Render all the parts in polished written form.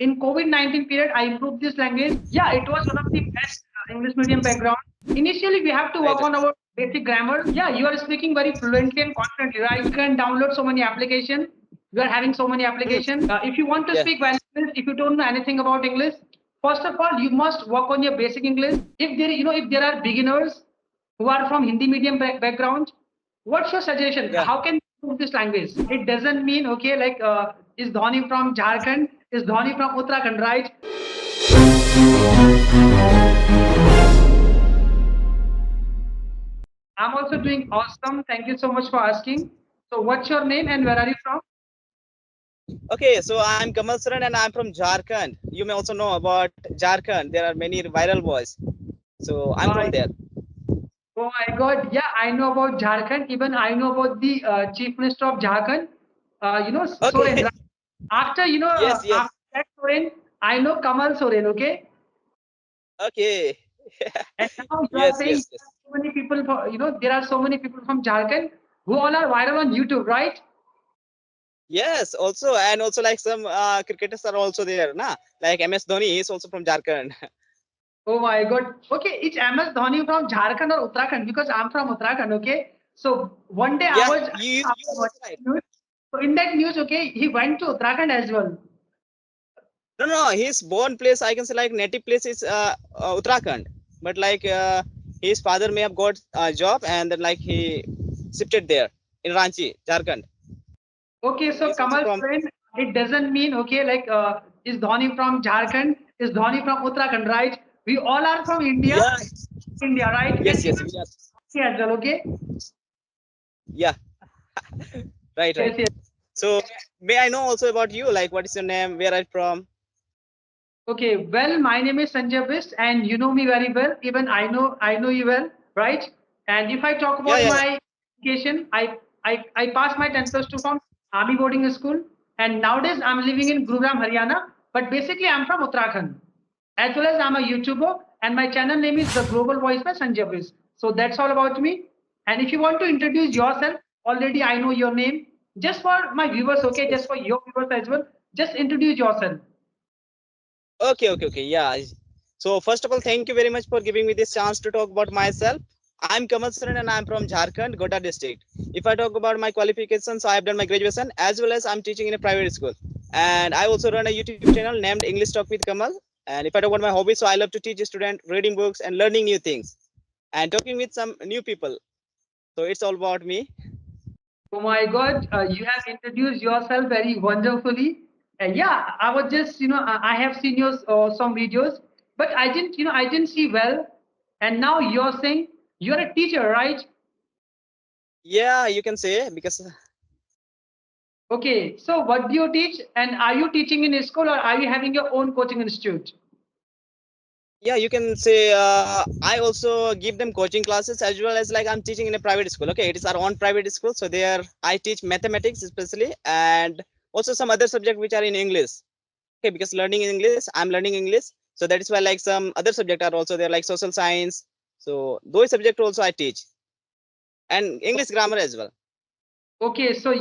in COVID-19 period, I improved this language. Yeah, it was one of the best English medium background. Initially, we have to Right. work on our basic grammar. Yeah, you are speaking very fluently and confidently, right? You can download so many applications. You are having so many applications. If you want to Yeah. speak well English, if you don't know anything about English, first of all, you must work on your basic English. If there, if there are beginners who are from Hindi medium background, what's your suggestion? Yeah. How can you improve this language? It doesn't mean okay, like is Dhoni from Jharkhand? Is Dhoni from Uttarakhand, right? I'm also doing awesome. Thank you so much for asking. So, what's your name and where are you from? Okay, so I'm Kamal Soren and I'm from Jharkhand. You may also know about Jharkhand. There are many viral boys. So I'm from Uh, there. oh my God! Yeah, I know about Jharkhand. Even I know about the Chief Minister of Jharkhand. Okay. Soren. Right? After Yes, yes. after that Soren, I know Kamal Soren. Okay, Okay. and now you are Yes, saying yes, there yes. are so many people. There are so many people from Jharkhand who all are viral on YouTube, right? Yes, also, and also like some cricketers are also there, na? Like MS Dhoni is also from Jharkhand. Oh my God. Okay, it's MS Dhoni from Jharkhand or Uttarakhand because I'm from Uttarakhand. Okay, so one day Yeah, I you was are also right. watching news. So in that news, okay, he went to Uttarakhand as well. No, no, his born place, I can say like native place is Uttarakhand, but like his father may have got a job and then like he shifted there in Ranchi, Jharkhand. Okay, So so he's also Kamal from. friend, it doesn't mean okay, like is Dhoni from Jharkhand? Is Dhoni from Uttarakhand? Right? We all are from India, Yeah. India, right? And Yes, even yes, we are. Dhoni as well. Okay. Yeah, right, right. Yes, yes. So may I know also about you? Like, what is your name? Where are you from? Okay, well, my name is Sanjay Bist, and you know me very well. Even I know you well, right? And if I talk Yeah, about yeah, yeah. my education, I passed my 10 plus 2 from Army boarding school, and nowadays I'm living in Gurugram, Haryana. But basically, I'm from Uttarakhand, as well as I'm a YouTuber, and my channel name is The Global Voice by Sanjay Bist. So that's all about me. And if you want to introduce yourself, already I know your name. Just for my viewers, okay, just for your viewers as well, just introduce yourself. Okay, okay, okay. Yeah. So first of all, thank you very much for giving me this chance to talk about myself. I'm Kamal Soren and I'm from Jharkhand, Godda district. If I talk about my qualifications, I have done my graduation as well as I'm teaching in a private school. And I also run a YouTube channel named English Talk with Kamal. And if I talk about my hobbies, so I love to teach students reading books and learning new things and talking with some new people. So it's all about me. Oh my God, you have introduced yourself very wonderfully. Yeah, I was just, I have seen your some videos, but I didn't see well. And now you're saying you're a teacher, right? Yeah, you can say because Okay, so what do you teach? And are you teaching in a school or are you having your own coaching institute? yeah, you can say I also give them coaching classes as well as like I'm teaching in a private school. Okay, it is our own private school, so there I teach mathematics especially and also some other subject which are in English. Okay, because learning in English, I'm learning English, so that is why like some other subject are also there like social science. So those subject also I teach and English grammar as well. Okay, so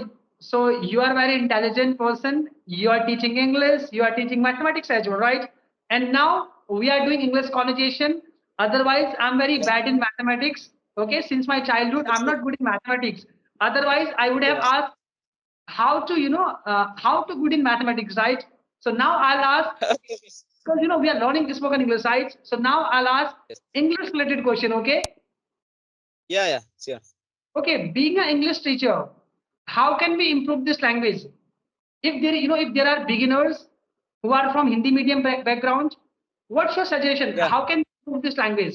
you are a very intelligent person. You are teaching English, you are teaching mathematics as well, right? And now we are doing English conjugation. Otherwise, I'm very Yeah. bad in mathematics. Okay, since my childhood, I'm not good in mathematics. Otherwise, I would have Yeah. asked how to, how to good in mathematics, right? So now I'll ask Okay. because we are learning spoken English, right? So now I'll ask Yes. English related question. Okay. Yeah, yeah, sure. Okay, being an English teacher, how can we improve this language? If there are beginners who are from Hindi medium background, what's your suggestion? Yeah. How can we improve this language?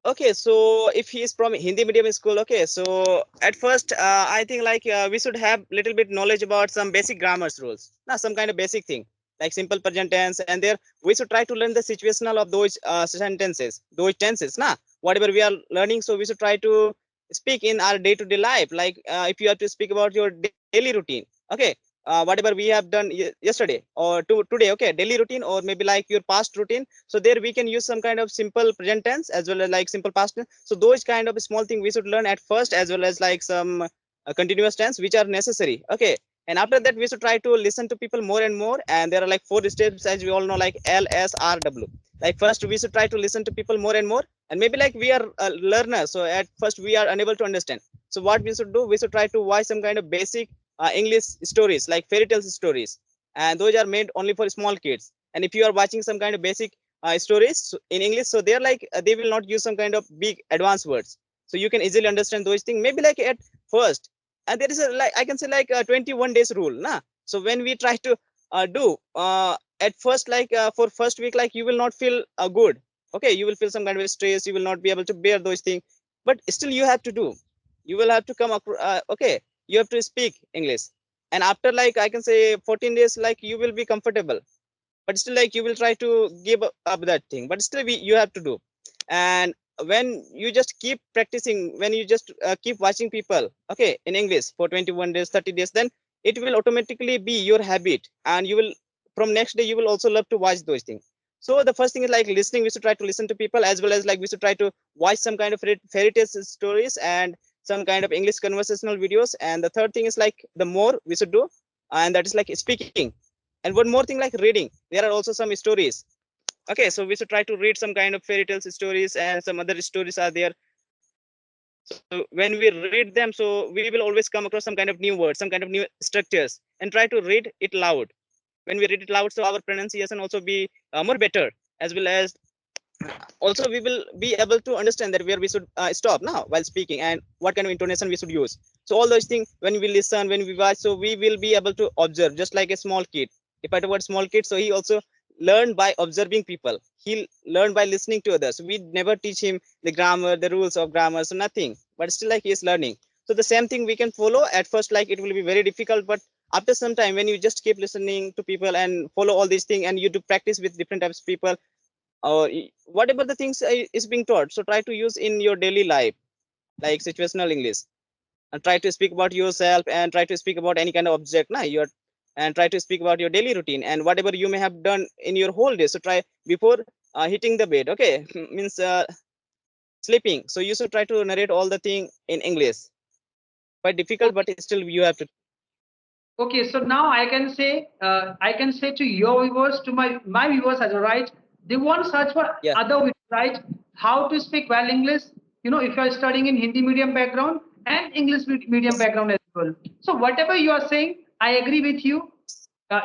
Okay, so if he is from Hindi medium school, okay, so at first, I think like we should have little bit knowledge about some basic grammar rules, now some kind of basic thing like simple present tense, and there we should try to learn the situational of those sentences, those tenses, na whatever we are learning. So we should try to speak in our day-to-day life. Like if you have to speak about your daily routine, okay, whatever we have done yesterday or today, okay, daily routine or maybe like your past routine, so there we can use some kind of simple present tense as well as like simple past tense. So those kind of small thing we should learn at first as well as like some continuous tense which are necessary. Okay, And after that, we should try to listen to people more and more. And there are like 4 steps, as we all know, like LSRW. Like first, we should try to listen to people more and more. And maybe like we are learners, so at first we are unable to understand. So what we should do, we should try to watch some kind of basic English stories, like fairy tales stories, and those are made only for small kids. And if you are watching some kind of basic stories in English, so they're like they will not use some kind of big advanced words, so you can easily understand those things. Maybe like at first, and there is a like I can say like a 21 days rule, nah. So when we try to do at first, like for first week, like you will not feel good. Okay, you will feel some kind of stress. You will not be able to bear those things, but still you have to do. You will have to come up. Okay, you have to speak English, and after like I can say 14 days, like you will be comfortable, but still like you will try to give up that thing, but still you have to do. And when you just keep practicing, when you just keep watching people, okay, in English for 21 days, 30 days, then it will automatically be your habit, and you will from next day you will also love to watch those things. So the first thing is like listening. We should try to listen to people, as well as like we should try to watch some kind of fairy tale stories and some kind of English conversational videos. And the third thing is like the more we should do, and that is like speaking. And one more thing, like reading. There are also some stories. Okay, so we should try to read some kind of fairy tales stories, and some other stories are there. So when we read them, so we will always come across some kind of new words, some kind of new structures, and try to read it loud. When we read it loud, so our pronunciation also be more better, as well as also we will be able to understand that where we should stop now while speaking, and what kind of intonation we should use. So all those things, when we listen, when we watch, so we will be able to observe, just like a small kid. If I talk about small kid, so he also learn by observing people. He'll learn by listening to others. We never teach him the grammar, the rules of grammar, so nothing, but still like he is learning. So the same thing we can follow. At first, like it will be very difficult, but after some time, when you just keep listening to people and follow all these things, and you do practice with different types of people, or whatever the things is being taught, so try to use in your daily life, like situational English, and try to speak about yourself, and try to speak about any kind of object now you're, and try to speak about your daily routine and whatever you may have done in your whole day. So try before hitting the bed, okay, means sleeping, so you should try to narrate all the thing in English. Quite difficult, but still you have to. Okay, so now I can say to your viewers, to my viewers as well, right? They won't search for Yeah. other videos, right? How to speak well English. You know, if you are studying in Hindi medium background and English medium background as well. So whatever you are saying, I agree with you.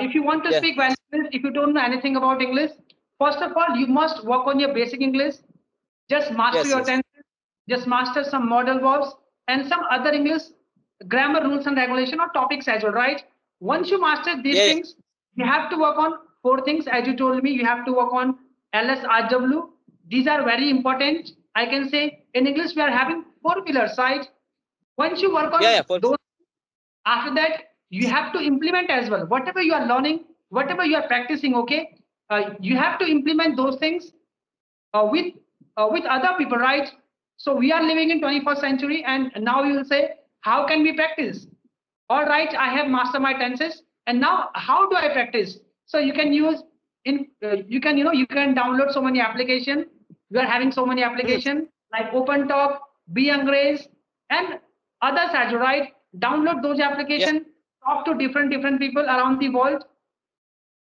If you want to Yeah. speak well English, if you don't know anything about English, first of all, you must work on your basic English. Just master Yes. your Yes. tenses, just master some model verbs and some other English grammar rules and regulation or topics as well, right? Once you master these Yeah. Yeah. things, you have to work on four things. As you told me, you have to work on LSRW. These are very important. I can say in English, we are having four pillars, right? Once you work Yeah. on Yeah. For, those, after that, you have to implement as well. Whatever you are learning, whatever you are practicing, okay, you have to implement those things uh, with with other people, right? So we are living in 21st century, and now you will say, how can we practice? All right, I have mastered my tenses, and now how do I practice? So you can use you can you can download so many application. We are having so many hmm, application like Open Talk, Be Angrez, and others as well, right? Download those yeah. application, talk to different people around the world.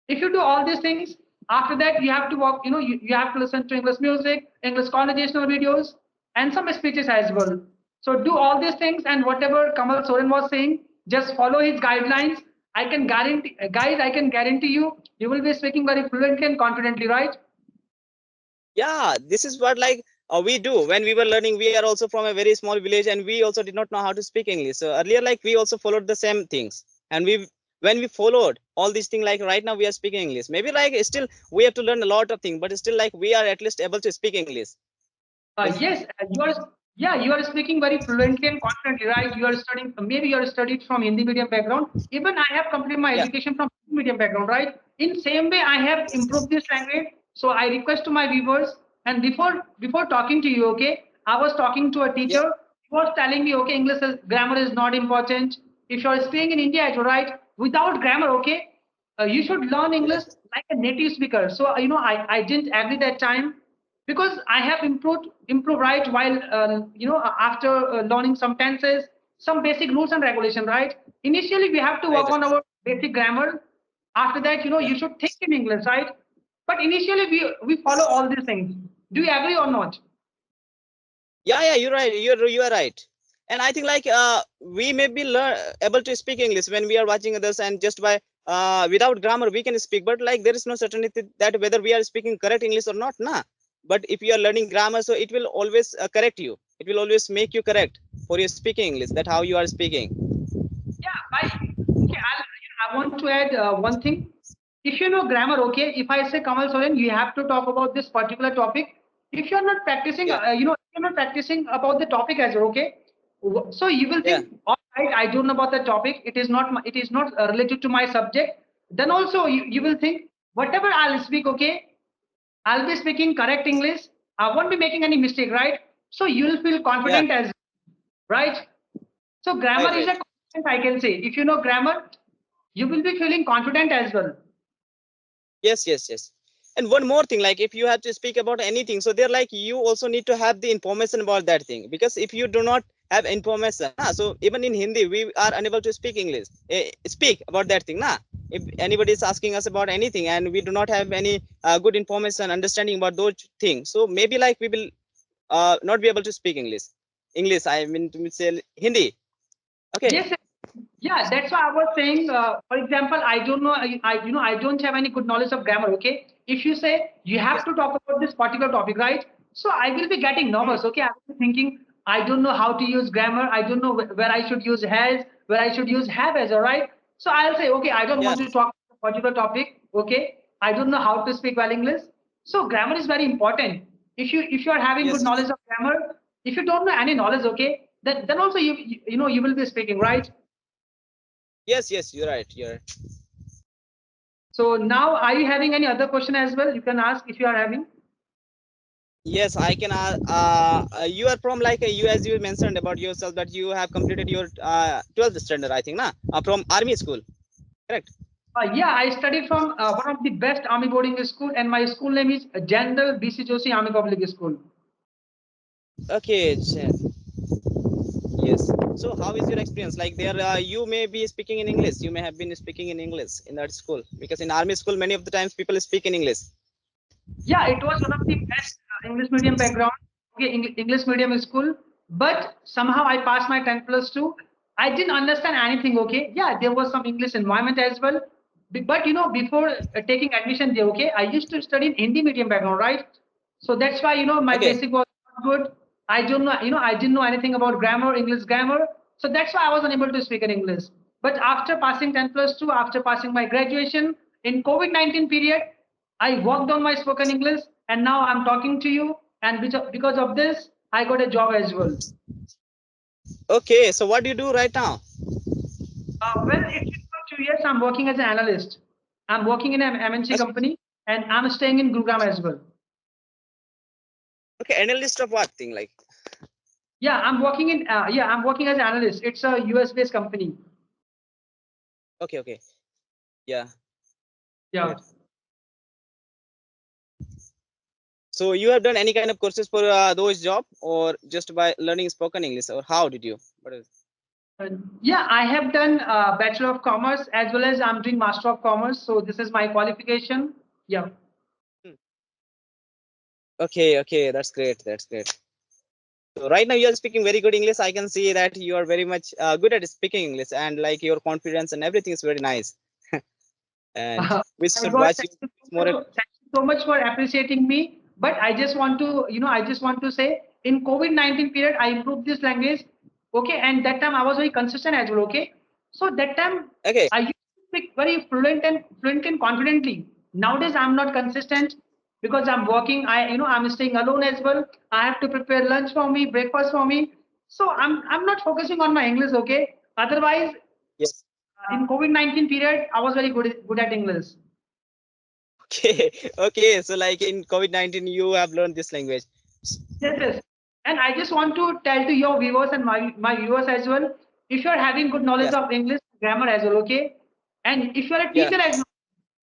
If you do all these things, after that you have to work, you have to listen to English music, English conversational videos, and some speeches as well. So do all these things, and whatever Kamal Soren was saying, just follow his guidelines. I can guarantee, guys, I can guarantee you will be speaking very fluently and confidently, right? Yeah, this is what like we do when we were learning. We are also from a very small village, and we also did not know how to speak English. So earlier, like we also followed the same things, and we when we followed all these things, like right now we are speaking English. Maybe like still we have to learn a lot of things, but still like we are at least able to speak English. Yes, you are. Yeah, you are speaking very fluently and confidently, right? You are studying. Maybe you are studied from Hindi medium background. Even I have completed my Yeah, education from Hindi medium background, right? In same way, I have improved this language. So I request to my viewers. And before talking to you, okay, I was talking to a yeah, teacher. He was telling me, okay, grammar is not important. If you are speaking in India, right, without grammar, okay, you should learn yeah, English like a native speaker. So I didn't agree that time because I have improved right while after learning some tenses, some basic rules and regulation, right? Initially, we have to Right. work on our basic grammar. After that, Yeah. you should think in English, right? But initially, we follow all these things. Do you agree or not? Yeah, you're right. You are right. And I think like we may be able to speak English when we are watching others, and just by without grammar we can speak. But like there is no certainty that whether we are speaking correct English or not, nah. But if you are learning grammar, so it will always correct you. It will always make you correct for your speaking English. That how you are speaking. Yeah, okay, I want to add one thing. If you know grammar, okay, if I say Kamal Soren, you have to talk about this particular topic. If you're not practicing, Yeah, if you're not practicing about the topic as well, okay, so you will yeah, think, all right, I don't know about the topic. It is not, it is not related to my subject. Then also you will think, whatever I'll speak, okay, I'll be speaking correct English. I won't be making any mistake, right? So you'll feel yeah. confident as, right? So Right, grammar is right. a confidence, I can say. If you know grammar, you will be feeling confident as well. Yes. And one more thing, like if you have to speak about anything, so they're like you also need to have the information about that thing, because if you do not have information, so even in Hindi we are unable to speak English, speak about that thing, if anybody is asking us about anything and we do not have any good information, understanding about those things, so maybe like we will not be able to speak English, I mean to say Hindi. Okay. Yes, yeah, that's why I was saying. For example, I don't know. I don't have any good knowledge of grammar. Okay, if you say you Yeah. have to talk about this particular topic, right? So I will be getting Hmm. nervous. Okay, I will be thinking I don't know how to use grammar. I don't know where I should use has, where I should use have as. All right. So I'll say, okay, I don't Yeah. want to talk about a particular topic. Okay, I don't know how to speak well English. So grammar is very important. If you are having good Yes. knowledge of grammar, if you don't know any knowledge, okay, then also you will be speaking right. Yes, you're right. You're right. So now, are you having any other question as well? You can ask if you are having. Yes, I can. You are from like you, as you mentioned about yourself that you have completed your 12th standard, I think, from army school, correct? Yeah, I studied from one of the best army boarding school, and my school name is General BC Joshi Army Public School. Okay. Yes. So, how is your experience? Like there, you may be speaking in English. You may have been speaking in English in that school, because in army school, many of the times people speak in English. Yeah, it was one of the best English medium background, okay, English medium school. But somehow I passed my 10 plus 2. I didn't understand anything, okay. Yeah, there was some English environment as well. But before taking admission there, okay, I used to study in Hindi medium background, right? So that's why, my Okay. basic was not good. I don't know, I didn't know anything about grammar, English grammar. So that's why I was unable to speak in English. But after passing 10 plus 2, after passing my graduation in COVID-19 period, I worked on my spoken English, and now I'm talking to you. And because of this, I got a job as well. Okay. So, what do you do right now? Well, it's been for 2 years. I'm working as an analyst. I'm working in an MNC As- company, and I'm staying in Gurugram as well. Okay, analyst of what thing? Like. I'm working as an analyst. It's a US based company. Okay. Yeah. Yeah. Great. So you have done any kind of courses for those job, or just by learning spoken English, or how did you? What is? Yeah, I have done Bachelor of Commerce as well as I'm doing Master of Commerce. So this is my qualification. Yeah. Hmm. Okay, that's great. That's great. So right now you are speaking very good English. I can see that you are very much good at speaking English, and like your confidence and everything is very nice. And we My should God, watch you more. thank you so much for appreciating me. But I just want to, I just want to say in COVID-19 period, I improved this language. Okay. And that time I was very consistent as well. Okay. So that time Okay. I used to speak very fluent and confidently. Nowadays I'm not consistent because I'm working. I'm staying alone as well. I have to prepare lunch for me, breakfast for me. So I'm not focusing on my English. Okay. Otherwise, Yes. in COVID-19 period, I was very good at English. Okay. Okay. So like in COVID-19, you have learned this language. Yes. And I just want to tell to your viewers and my viewers as well, if you're having good knowledge Yes. of English grammar as well, okay? And if you're a Yeah. teacher as well,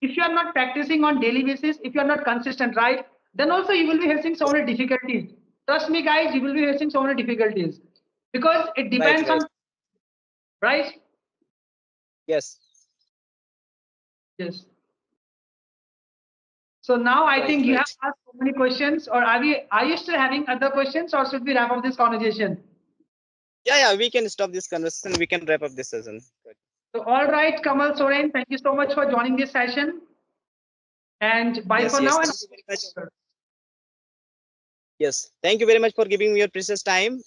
if you are not practicing on daily basis, if you're not consistent, right, then also you will be facing so many difficulties. Trust me, guys, you will be facing so many difficulties because it Right. depends Right. on, right? Yes. Yes. So now I Right. think you have Right. asked so many questions, or are you still having other questions, or should we wrap up this conversation? Yeah. Yeah. We can stop this conversation. We can wrap up this session. Good. So all right, Kamal Soren, thank you so much for joining this session. And bye Yes. for Yes. now. And Thank you very much. Yes. Thank you very much for giving me your precious time.